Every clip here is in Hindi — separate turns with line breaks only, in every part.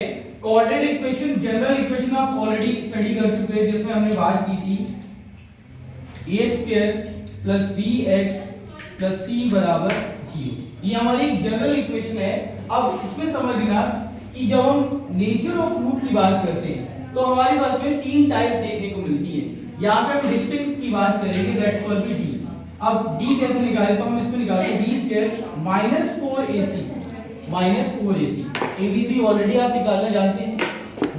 कोऑर्डिनेट इक्वेशन, जनरल इक्वेशन आप ऑलरेडी स्टडी कर चुके हैं, जिसमें हमने बात की थी ax² + bx + c = 0। ये हमारी जनरल इक्वेशन है। अब इसमें समझना कि जब हम नेचर ऑफ रूट की बात करते हैं तो हमारे पास में तीन टाइप देखने को मिलती है। यहाँ पे हम डिस्टिंक्ट की बात करेंगे, दैट्स कॉल्ड बी डी। अब d कैसे निकालें, तो हम इसमें निकालते हैं b² - 4ac -4ac। abc already आप निकालना जानते हैं।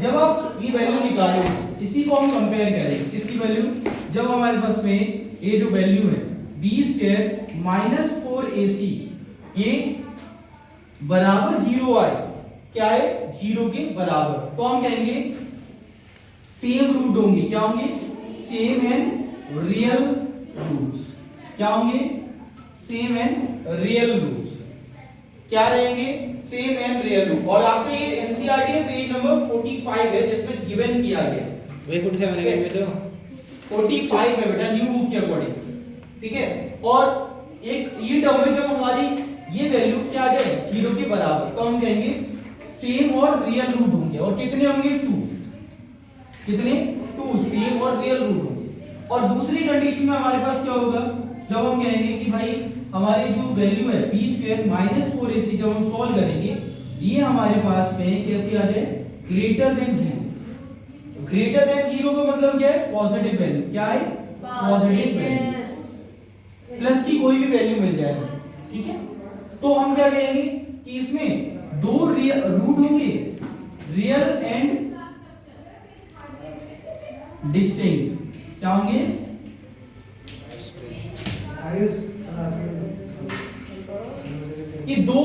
जब आप ये वैल्यू निकालोगे, इसी को हम कंपेयर करेंगे, किसकी वैल्यू, जब हमारे पास में ये जो वैल्यू है b² - 4ac ये बराबर 0 आए, क्या है 0 के बराबर, तो हम कहेंगे सेम रूट होंगे। क्या होंगे, सेम एंड रियल रूट्स। क्या होंगे, सेम एंड रियल रूट्स। क्या रहेंगे, सेम एंड रियल रूट। और आपके ये एनसीईआरटी में पेज नंबर 45 है, जिसमें गिवन किया गया।
वही 47 है में, तो
45 है बेटा, न्यू बुक के अकॉर्डिंग, ठीक है। और एक ये टर्म है, जब हमारी ये वैल्यू क्या आ जाए 0 के बराबर, तो हम कहेंगे सेम और रियल रूट होंगे। और कितने होंगे, 2। कितने, 2 सेम और रियल रूट होंगे। और दूसरी कंडीशन में हमारे पास क्या होगा, जब हम कहेंगे कि भाई हमारी जो वैल्यू है b² - 4ac, जब हम सॉल्व करेंगे ये हमारे पास में कैसी आ जाए, ग्रेटर देन 0। ग्रेटर देन 0 का मतलब क्या है, पॉजिटिव वैल्यू। क्या है, पॉजिटिव वैल्यू, प्लस की कोई भी वैल्यू मिल जाए, ठीक है। तो हम क्या कहेंगे कि इसमें दो रूट होंगे, रियल एंड डिस्टिंक्ट। क्या होंगे, कि दो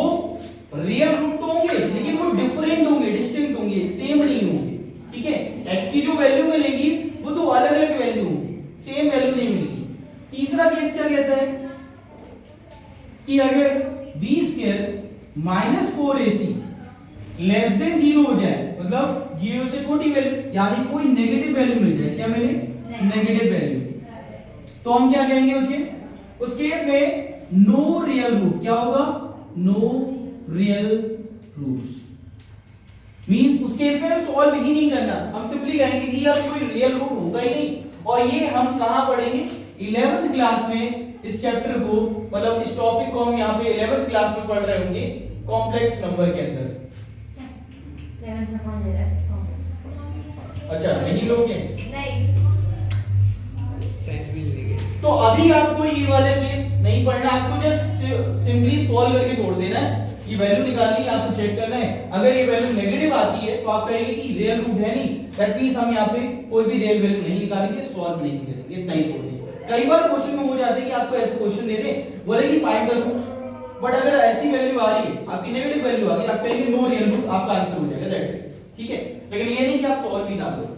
रियल रूट तो होंगे लेकिन वो डिफरेंट होंगे, डिस्टिंक्ट होंगे, सेम नहीं होंगे, ठीक है। x की जो वैल्यू मिलेगी वो दो अलग अलग वैल्यू होंगी, सेम वैल्यू नहीं मिलेगी। तीसरा केस क्या कहता है कि अगर b² - 4ac लेस देन 0 हो जाए, मतलब 0 से छोटी वैल्यू, यानी कोई नेगेटिव वैल्यू मिल जाए, क्या मिले, नेगेटिव वैल्यू, तो हम क्या कहेंगे बच्चे, उस केस में नो रियल रूट। क्या होगा, नो रियल रूट्स। मींस उस केस में सॉल्व ही नहीं करना, हम सिंपली कहेंगे कि यार कोई रियल रूट होगा ही नहीं। और ये हम कहां पढ़ेंगे, 11th क्लास में इस चैप्टर को, मतलब इस टॉपिक को हम यहाँ पे 11th क्लास में पढ़ रहे होंगे, कॉम्प्लेक्स नंबर के अंदर। अच्छा, नहीं लोगे,
साइंस भी लेंगे।
तो अभी आपको ये वाला केस नहीं पढ़ना, आपको जस्ट सिंपली सॉल्व करके छोड़ देना है। ये वैल्यू निकालनी है, आपको चेक करना है। अगर ये वैल्यू नेगेटिव आती है तो आप कहेंगे कि रियल रूट है नहीं, दैट मींस हम यहाँ पे कोई भी रियल वैल्यू नहीं निकालेंगे, सॉल्व नहीं करेंगे, इतना ही छोड़ देंगे। कई बार क्वेश्चन में हो जाता है कि आपको ऐसे क्वेश्चन दे दे, बोले कि फाइंड द रूट्स, बट अगर ऐसी वैल्यू आ रही है, आपकी नेगेटिव वैल्यू आ गई, आप कहेंगे नो रियल रूट, आपका आंसर हो जाएगा, दैट्स इट, ठीक है। लेकिन ये नहीं कि आप सॉल्व भी ना करो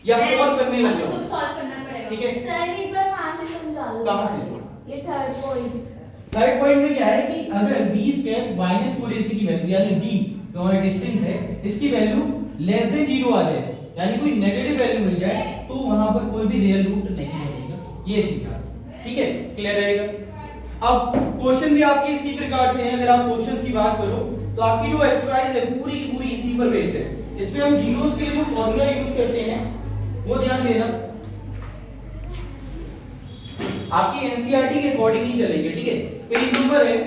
या सॉल्व करने लग जाओ,
सॉल्व करना पड़ेगा,
ठीक है।
सर एक बार वहां से समझा दो।
कहां से,
ये थर्ड पॉइंट।
थर्ड पॉइंट में क्या है कि अगर b² - 4ac की वैल्यू, यानी d जो हमारा डिस्टिंक्ट है, इसकी वैल्यू लेस देन 0 आ जाए, यानी कोई नेगेटिव वैल्यू मिल जाए, तो वहां पर कोई भी रियल रूट नहीं बनेगा। ये चीज है, ठीक है, क्लियर रहेगा। अब क्वेश्चन भी आपके इसी प्रकार से हैं। अगर आप क्वेश्चंस की बात करो तो आपकी जो एक्सरसाइज है पूरी की पूरी इसी पर बेस्ड है। इसमें हम जीरोस के लिए जो फार्मूला यूज करते हैं वो ध्यान देना, आपकी एनसीईआरटी के अकॉर्डिंग ही चलेंगे, ठीक है। पेज नंबर है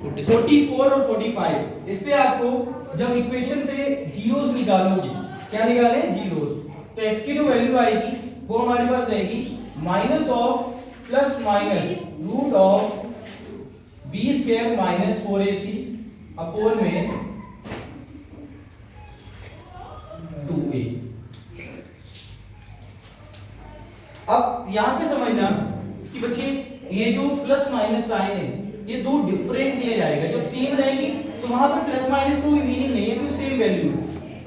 44 और 45। इस पे आपको जब इक्वेशन से जीरोस निकालोगे, क्या निकाले, जीरोस, तो x की जो वैल्यू आएगी वो हमारे पास रहेगी minus of plus minus root of b² - 4ac upon में 2a। अब यहां पे समझना कि बच्चे ये जो प्लस माइनस साइन है ये दो डिफरेंट ले जाएगा। जब सेम रहेगी तो वहां पर प्लस माइनस कोई मीनिंग नहीं है, क्योंकि सेम वैल्यू है।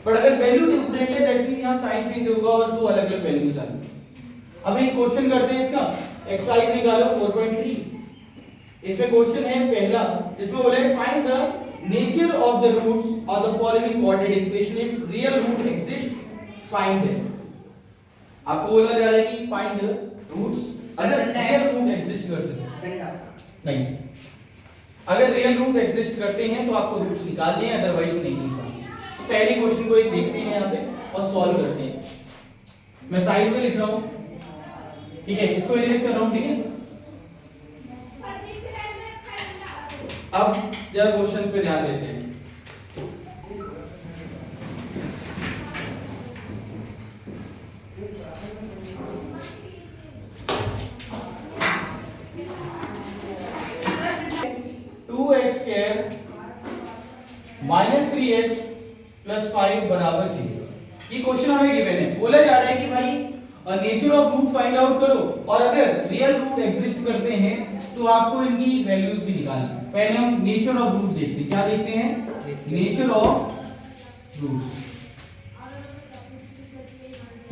बट अगर वैल्यू डिफरेंट है, दैट मींस यहां साइन चेंज होगा और दो अलग अलग वैल्यूज आएंगी। अब एक क्वेश्चन करते हैं, इसका एक्सरसाइज निकालो 4.3। इसमें क्वेश्चन है पहला, इसमें बोला है find the nature of the roots of the following coordinate equation if real root exist, find them. आपको बोला जा रहा है कि फाइंड द रूट्स अगर रियल रूट एग्जिस्ट करते हैं, नहीं, अगर रियल रूट एग्जिस्ट करते हैं तो आपको रूट्स निकालने हैं, अदरवाइज नहीं निकालने। पहले क्वेश्चन को एक देखते हैं यहाँ पे और सॉल्व करते हैं। मैं साइड में लिख रहा हूँ, ठीक है, इसको इरेज कर रहा हूँ, ठीक है। अब जरा क्वेश्चन पे ध्यान देते हैं। -3x + 5 बराबर 0। ये क्वेश्चन हमें गिवन है, बोला जा रहा है कि भाई nature of root find out करो और अगर रियल रूट एग्जिस्ट करते हैं तो आपको इनकी वैल्यूज भी निकालनी। पहले हम नेचर ऑफ रूट देखते हैं। क्या देखते हैं? नेचर ऑफ रूट्स,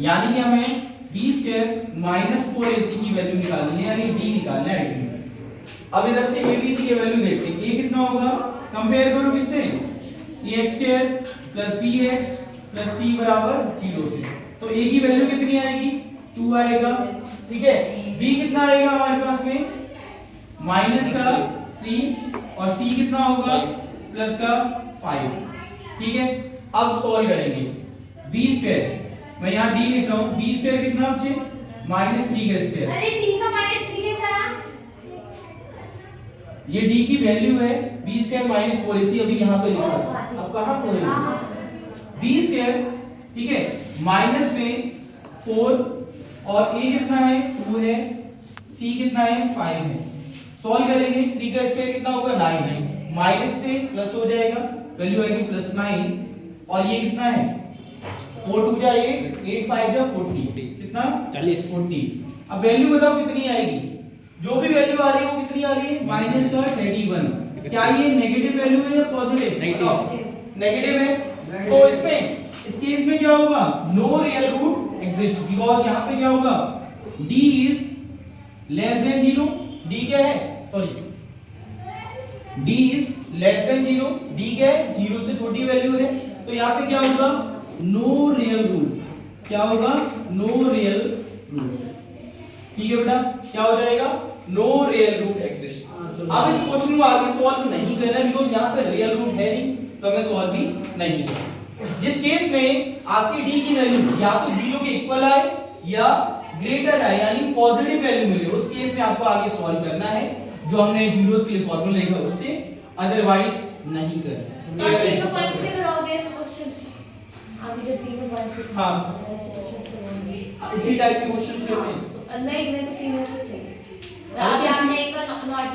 यानी कि हमें b² - 4ac की वैल्यू निकालनी है, यानी d निकालना है d। अब इधर से abc की वैल्यू देखते हैं। a कितना होगा? कंपेयर करो किससे? ax² + bx + c बराबर 0 से। तो a की वैल्यू कितनी आएगी? 2 आएगा, ठीक है। b कितना आएगा हमारे पास में? -3 और c कितना होगा? +5, ठीक है। अब सॉल्व करेंगे। b², मैं यहाँ d लिख रहा हूँ, b² कितना बचे? -3
अरे d का -3 कैसा?
ये d की वैल्यू है, b² - 4ac अभी यहाँ पे लिखा है। अब कहाँ खोलेंगे? b², ठीक है, माइनस में 4 और a कितना है? 2 है, c कितना है? 5 है। सॉल्व करेंगे। 3 का स्क्वायर कितना होगा? 9। माइनस से प्लस हो जाएगा, वैल्यू आएगी +9 और ये कितना है? 4 2 जा 8, 8 5 जा 40, कितना? 40। अब वैल्यू बताओ कितनी आएगी? जो भी वैल्यू आ रही है वो कितनी आ रही है? -31। क्या ये नेगेटिव वैल्यू है या पॉजिटिव? नेगेटिव है। तो इसमें इस केस में क्या होगा? No real root exist, because यहां पे क्या होगा? d is <0। d क्या है? Sorry, d is <0। d क्या है? 0 से छोटी वैल्यू है। तो यहां पे क्या होगा? No real root. क्या होगा? नो रियल रूट, ठीक है बेटा। क्या हो जाएगा? No real root exist. अब इस क्वेश्चन को आगे सॉल्व नहीं करना, बिकॉज़ यहां पे रियल रूट है नहीं, तो हमें सॉल्व भी नहीं करना। जिस केस में आपकी d की वैल्यू या तो 0 के इक्वल आए या ग्रेटर आए, यानी पॉजिटिव वैल्यू मिले, उस केस में आपको आगे सॉल्व करना है, जो हमने जीरोस के लिए फार्मूला लिखा उससे, अदरवाइज नहीं करना।
और तीनों पॉइंट से करोगे इस क्वेश्चन? अभी जो तीनों पॉइंट से
हाँ,
ऐसे क्वेश्चन करोगे,
इसी टाइप के क्वेश्चंस करते हैं।
नहीं, मेरे को तीनों चाहिए। अभी आपने एक नॉट